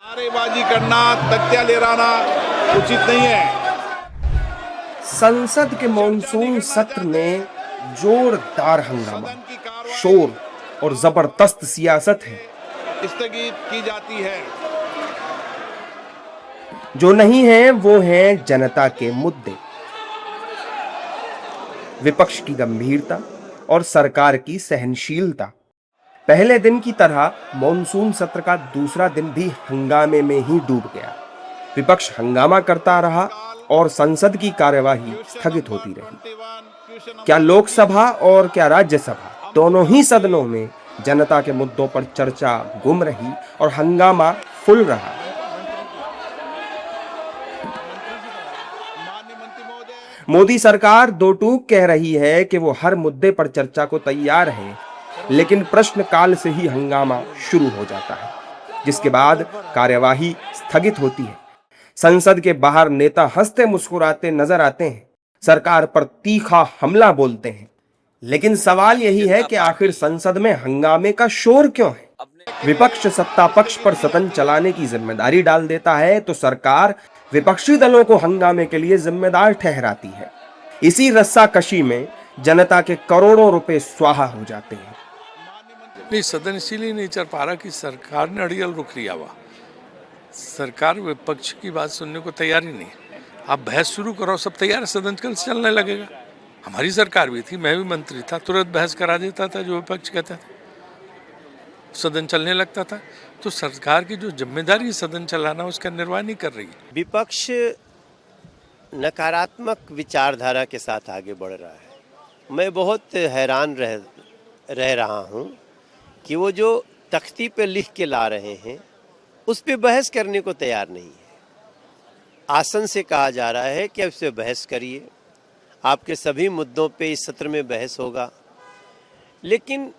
नारेबाजी करना, तख्तियां लहराना उचित नहीं है। संसद के मॉनसून सत्र में जोरदार हंगामा, शोर और जबरदस्त सियासत है। स्थगित की जाती है। जो नहीं है वो है जनता के मुद्दे, विपक्ष की गंभीरता और सरकार की सहनशीलता। पहले दिन की तरह मॉनसून सत्र का दूसरा दिन भी हंगामे में ही डूब गया। विपक्ष हंगामा करता रहा और संसद की कार्यवाही स्थगित होती रही। क्या लोकसभा और क्या राज्यसभा, दोनों ही सदनों में जनता के मुद्दों पर चर्चा गुम रही और हंगामा फुल रहा। मोदी सरकार दो टूक कह रही है कि वो हर मुद्दे पर चर्चा को तैयार है, लेकिन प्रश्नकाल से ही हंगामा शुरू हो जाता है, जिसके बाद कार्यवाही स्थगित होती है। संसद के बाहर नेता हंसते मुस्कुराते नजर आते हैं, सरकार पर तीखा हमला बोलते हैं, लेकिन सवाल यही है कि आखिर संसद में हंगामे का शोर क्यों है? विपक्ष सत्ता पक्ष पर सदन चलाने की जिम्मेदारी डाल देता है तो सरकार विपक्षी दलों को हंगामे के लिए जिम्मेदार ठहराती है। इसी रस्साकशी में जनता के करोड़ों रुपए स्वाहा हो जाते हैं। नहीं, सदन इसीलिए नहीं चल पा रहा कि सरकार ने अड़ियल रुख लिया हुआ। सरकार विपक्ष की बात सुनने को तैयार ही नहीं। आप बहस शुरू करो, सब तैयार है, सदन कल चलने लगेगा। हमारी सरकार भी थी, मैं भी मंत्री था, तुरंत बहस करा देता था जो विपक्ष कहता था, सदन चलने लगता था। तो सरकार की जो जिम्मेदारी है सदन चलाना, उसका निर्वाह नहीं कर रही है। विपक्ष नकारात्मक विचारधारा के साथ आगे बढ़ रहा है। मैं बहुत हैरान रह रहा हूँ कि वो जो तख्ती पे लिख के ला रहे हैं उस पे बहस करने को तैयार नहीं है। आसन से कहा जा रहा है कि अब इस पे बहस करिए, आपके सभी मुद्दों पे इस सत्र में बहस होगा, लेकिन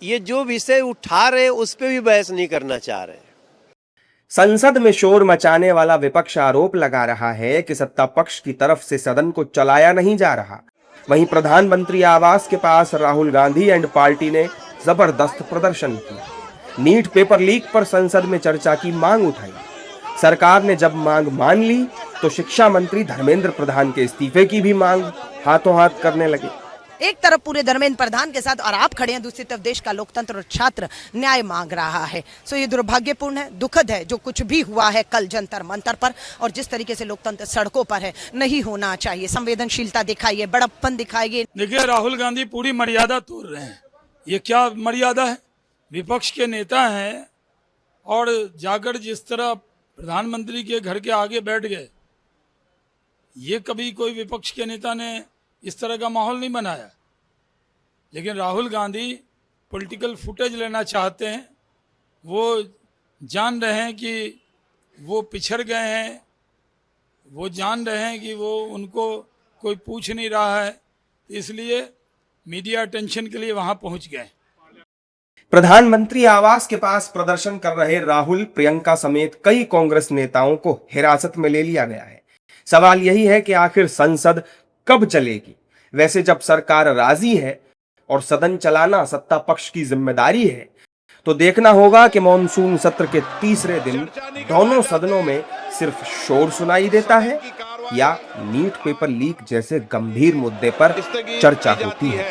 ये जो विषय उठा रहे उस पे भी बहस नहीं करना चाह रहे। संसद में शोर मचाने वाला विपक्ष आरोप लगा रहा है कि सत्ता पक्ष की तरफ से सदन को चलाया नहीं जा रहा। वहीं प्रधानमंत्री आवास के पास राहुल गांधी एंड पार्टी ने जबरदस्त प्रदर्शन किया। नीट पेपर लीक पर संसद में चर्चा की मांग उठाई। सरकार ने जब मांग मान ली तो शिक्षा मंत्री धर्मेंद्र प्रधान के इस्तीफे की भी मांग हाथों हाथ करने लगे। एक तरफ पूरे धर्मेंद्र प्रधान के साथ और आप खड़े हैं, दूसरी तरफ देश का लोकतंत्र और छात्र न्याय मांग रहा है। सो ये दुर्भाग्यपूर्ण है, दुखद है जो कुछ भी हुआ है कल जंतर मंतर पर, और जिस तरीके से लोकतंत्र सड़कों पर है, नहीं होना चाहिए। संवेदनशीलता दिखाइए, बड़प्पन दिखाइए। देखिए, राहुल गांधी पूरी मर्यादा तोड़ रहे हैं। ये क्या मर्यादा है? विपक्ष के नेता हैं और जाकर जिस तरह प्रधानमंत्री के घर के आगे बैठ गए, ये कभी कोई विपक्ष के नेता ने इस तरह का माहौल नहीं बनाया। लेकिन राहुल गांधी पॉलिटिकल फुटेज लेना चाहते हैं। वो जान रहे हैं कि वो पिछड़ गए हैं, वो जान रहे हैं कि वो उनको कोई पूछ नहीं रहा है, इसलिए मीडिया अटेंशन के लिए वहां पहुंच गए। प्रधानमंत्री आवास के पास प्रदर्शन कर रहे राहुल, प्रियंका समेत कई कांग्रेस नेताओं को हिरासत में ले लिया गया है। सवाल यही है कि आखिर संसद कब चलेगी? वैसे जब सरकार राजी है और सदन चलाना सत्ता पक्ष की जिम्मेदारी है, तो देखना होगा कि मॉनसून सत्र के तीसरे दिन दोनों सदनों में सिर्फ शोर सुनाई देता है या नीट पेपर लीक जैसे गंभीर मुद्दे पर चर्चा होती है।